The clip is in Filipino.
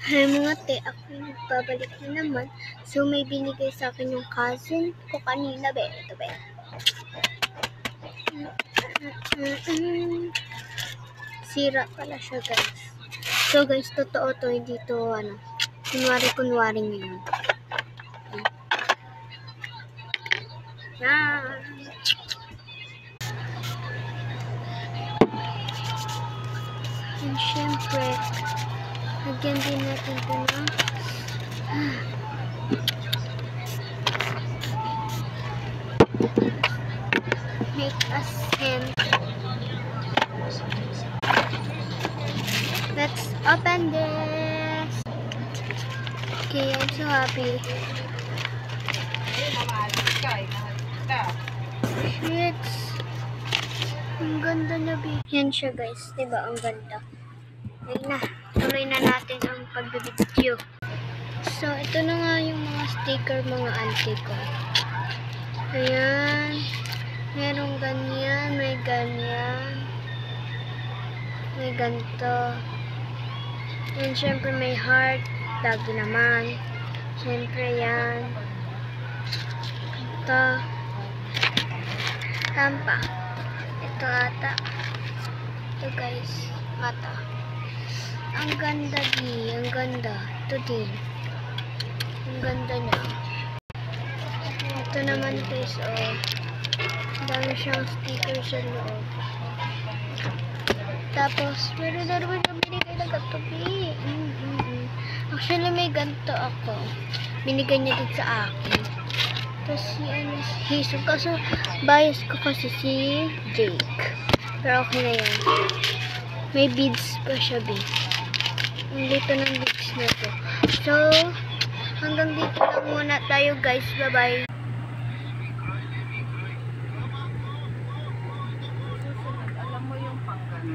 Hi mga te, ako yung nagbabalik na naman. So may binigay sa akin yung cousin ko kanina, be. Ito, be. Sira pala siya, guys. So guys, totoo to, hindi to, kunwari ngayon. Yan. And syempre, lagyan din natin ito ng make a scent. Let's open this. Okay, I'm so happy. Shit. Ang ganda na, babe. Yan siya, guys. Diba? Ang ganda. Ayun na. Tuloy na natin ang pagbibidyo. So, ito na nga yung mga sticker, mga auntie ko. Ayan. Merong ganyan. May ganyan. May ganito. And syempre may heart. Lagi naman. Syempre yan. Ito. Tampa. Ito ata. Ito guys. Mata. Ang ganda di. Ang ganda. Ito din. Ang ganda niya. Ito naman guys. Oh. Dami siyang sticker sa loob. Tapos, meron na naman yung binigay na katubi. Actually, may ganito ako. Binigay niya din sa akin. Tapos, si Hiso. Kaso, bias ko kasi si Jake. Pero okay na yan. May beads pa siya, babe. Ang dito ng beads na to. So, hanggang dito lang muna tayo, guys. Bye-bye. Alam mo yung panggan.